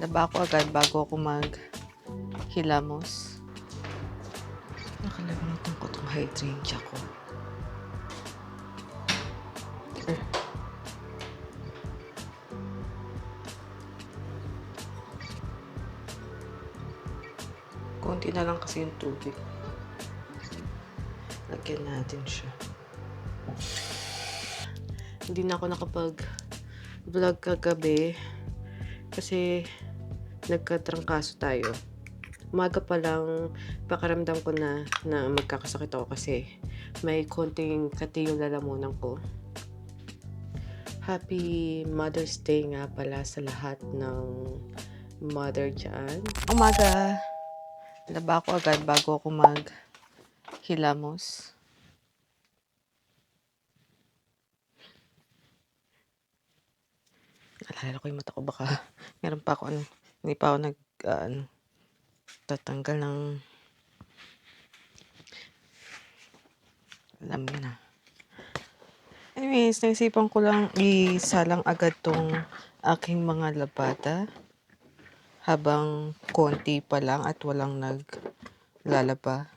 Laba ako agad bago ako maghilamos. Nakalimutan ko itong hydrangea ko. Konti na lang kasi yung tubig. Lagyan natin siya. Hindi na ako nakapag-vlog kagabi kasi nagkatrangkaso tayo. Umaga pa lang pakiramdam ko na magkakasakit ako kasi may konting kati yung lalamunan ko. Happy Mother's Day nga pala sa lahat ng mother dyan. Umaga! Laba ako agad bago ako maghilamos. Alala ko yung mata ko, baka meron pa ako hindi pa ako tatanggal ng alam mo na. Anyways, naisipan ko lang isalang agad tong aking mga labada habang konti pa lang at walang naglalaba.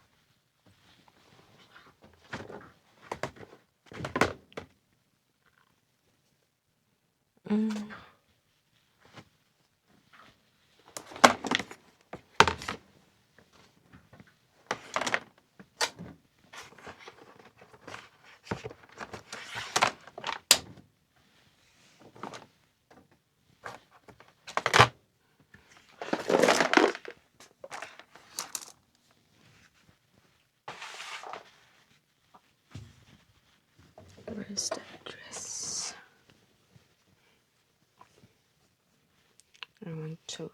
Where's that dress? I want to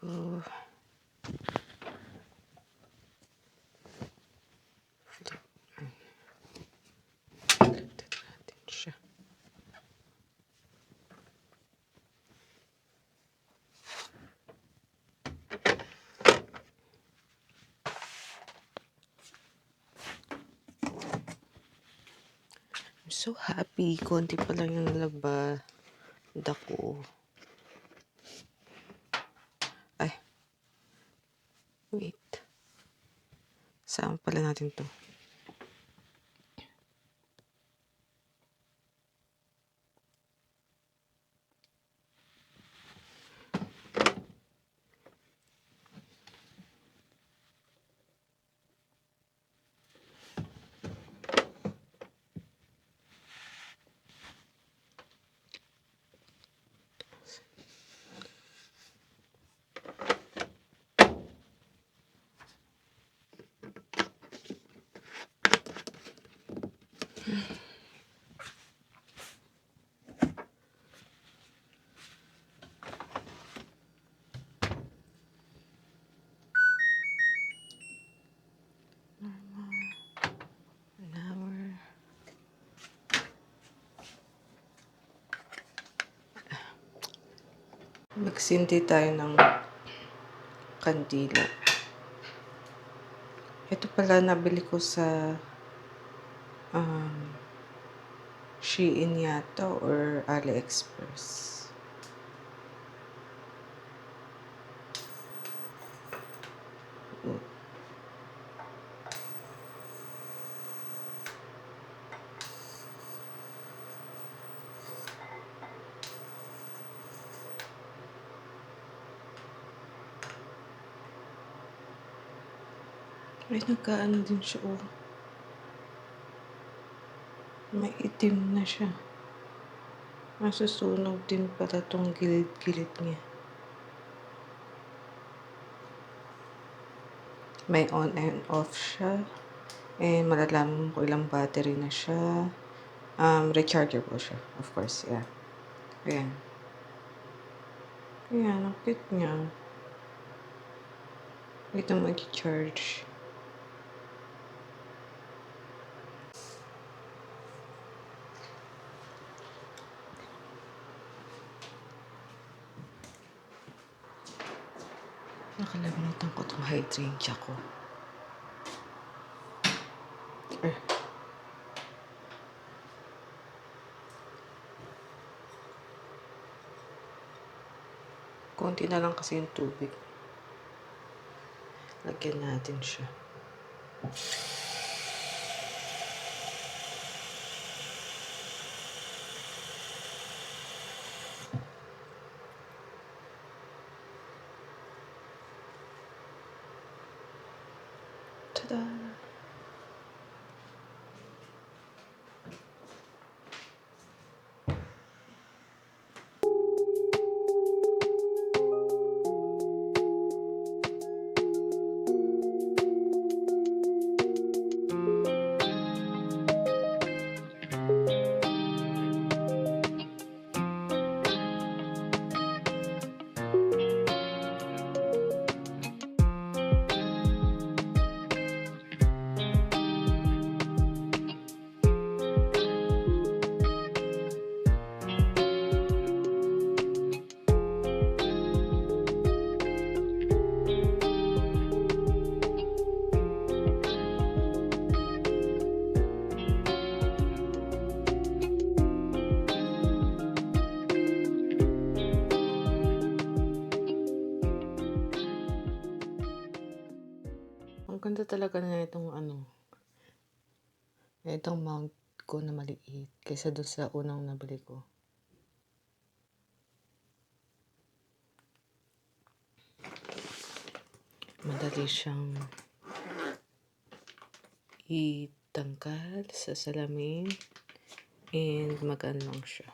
natin siya. I'm so happy. Konti pa lang yung labada ko. Ay. Wait. Saan pala natin to? Magsindi tayo ng kandila. Ito pala nabili ko sa Shein yata or AliExpress. Ay, nagkaano din siya, oh. May itim na siya. Masusunog din pala tong gilid-gilid niya. May on and off siya. And malalaman mo kung ilang battery na siya. Rechargeable siya, of course, yeah. Ayan. Ayan, ang cute niya. Ito mag-charge. Nakalimutan ko itong hydrangea ko. Konti konti na lang kasi yung tubig. Lagyan natin siya. Tada! Ang ganda talaga na itong mount ko na maliit kaysa doon sa unang nabili ko. Madali siyang itangkal sa salamin and magaan lang siya.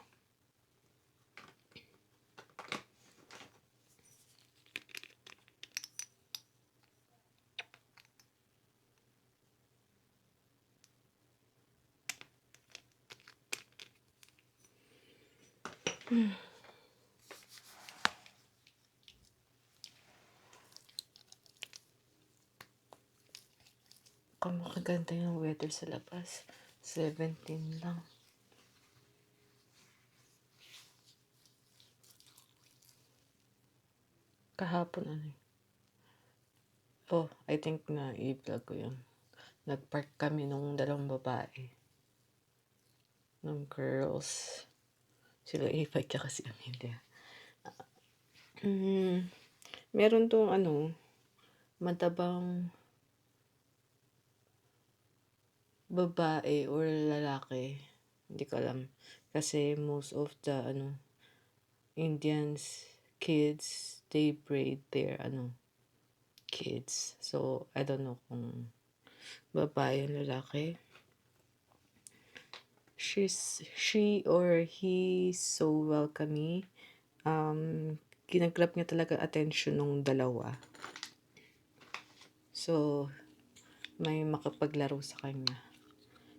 Kamakaganda yung weather sa labas. 17 lang. Kahapon Oh, I think na i-vlog ko yun. Nag-park kami nung dalawang babae. Nung girls. Sila A5 tsaka si Amelia. Meron tong matabang babae or lalaki. Hindi ko alam. Kasi most of the Indians kids, they braid their kids. So, I don't know kung babae o lalaki. She or he so welcoming. Kinagrab niya talaga attention nung dalawa. So, may makapaglaro sa kanya.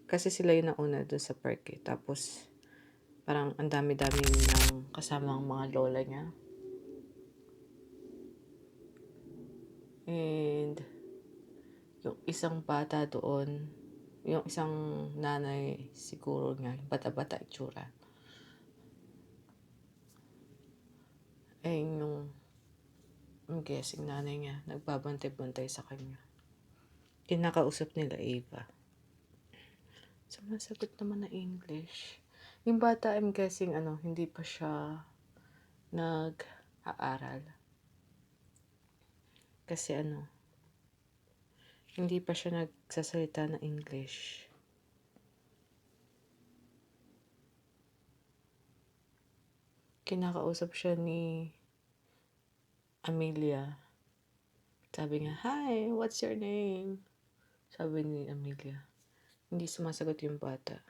Kasi sila yung nauna doon sa park eh. Tapos, parang ang dami-dami ng kasama ang mga lola niya. And, yung isang bata doon, yung isang nanay siguro nga, bata-bata itsura. Eh, I'm guessing nanay niya, nagbabantay-bantay sa kanya. Kinakausap nila Ava. Sumasagot naman na English. Yung bata, I'm guessing, hindi pa siya nag-aaral. Kasi hindi pa siya nagsasalita ng English. Kinakausap siya ni Amelia. Sabi nga, "Hi, what's your name?" Sabi ni Amelia. Hindi sumasagot yung bata.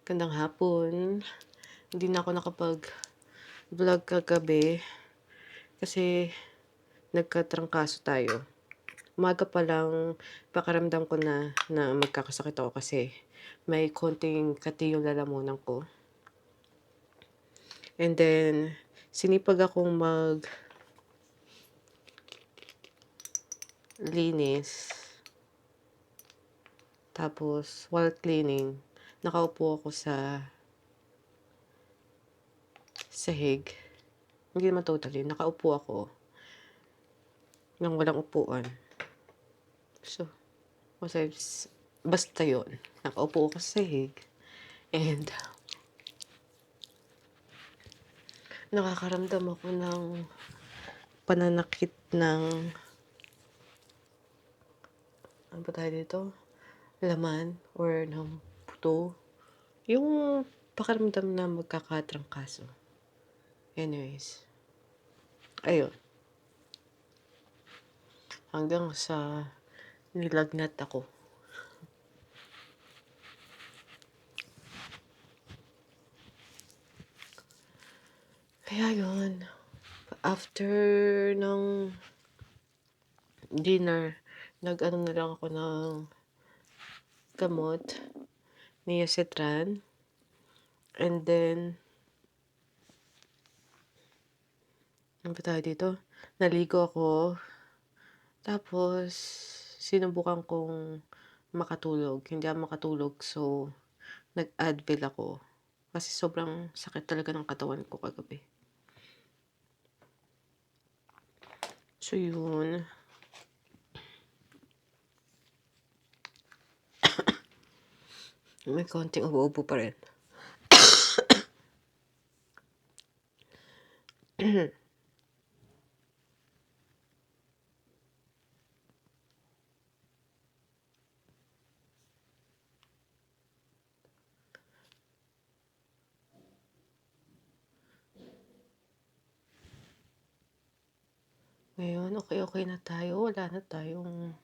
Gandang hapon. Hindi na ako nakapag-vlog kagabi kasi nagkatrangkaso tayo. Umaga pa lang pakiramdam ko na magkakasakit ako kasi may konting kati yung lalamunan ko. And then, sinipag akong maglinis. Tapos, while cleaning, nakaupo ako sa sahig. Hindi naman totally, nakaupo ako nang walang upuan. So, basta yun. Nakaupo ako sa sahig. And, nakakaramdam ako ng pananakit ng, ano ba tayo dito? Laman or ng puto. Yung pakiramdam na magkakatrangkaso. Anyways, ayun. Hanggang sa nilagnat ako. Kaya yun, after ng dinner, nag-ano na lang ako ng gamot, Neosetran. And then, ano ba tayo dito? Naligo ako. Tapos, sinubukan kong makatulog. Hindi ako makatulog, so, nag-Advil ako. Kasi sobrang sakit talaga ng katawan ko kagabi. So, yun. May konting ubo-ubo pa rin. Ngayon, okay na tayo. Wala na tayong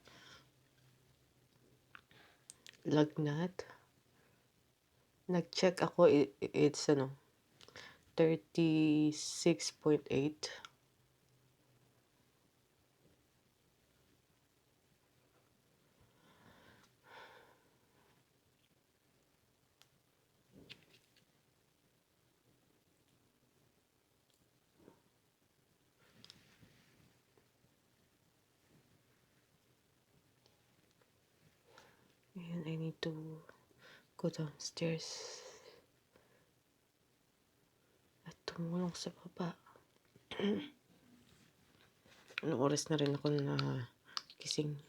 lagnat. Nag-check ako, it's 36.8. And I need to go downstairs at tumulong sa baba. Anong oras na rin ako na gising.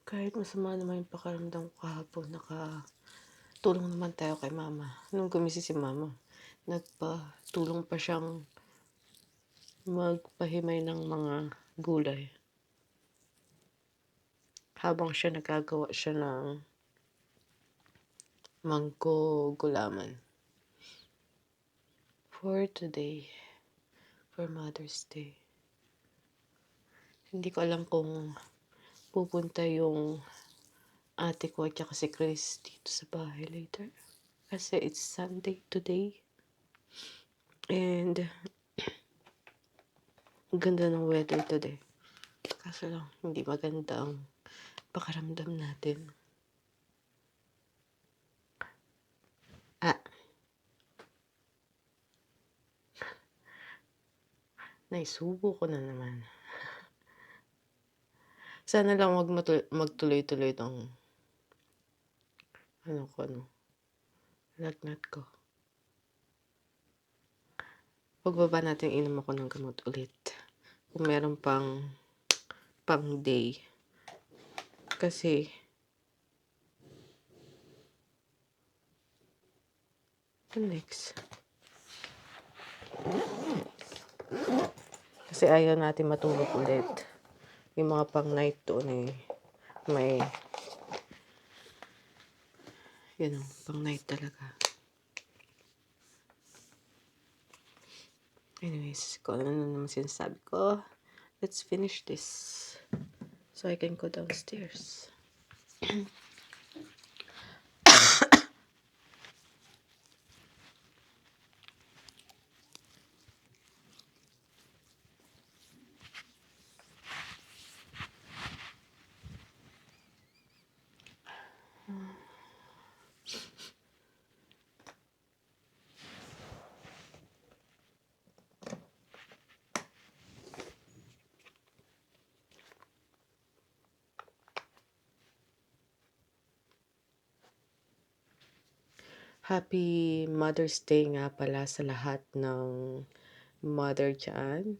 Kahit masama naman yung pakiramdam ko kahapon, nakatulong naman tayo kay mama. Nung gumising si mama, nagpatulong pa siyang magpahimay ng mga gulay. Habang siya nagagawa siya ng mangko gulaman. For today, for Mother's Day. Hindi ko alam kung pupunta yung ate ko at saka si Chris dito sa bahay later. Kasi it's Sunday today. And ganda ng weather today. Kaso lang, hindi maganda ang Pakiramdam natin. Ah, naisubo ko na naman. Sana lang wag magtuloy-tuloy 'tong lagnat ko. Pagbaba natin inom ako ng gamot ulit. Kung meron pang-day. Kasi next. Kasi ayaw natin matulog ulit. Yung mga pang-night doon may pang-night talaga. Anyways, kung ano naman sinasabi ko, let's finish this so I can go downstairs. Happy Mother's Day nga pala sa lahat ng mother dyan.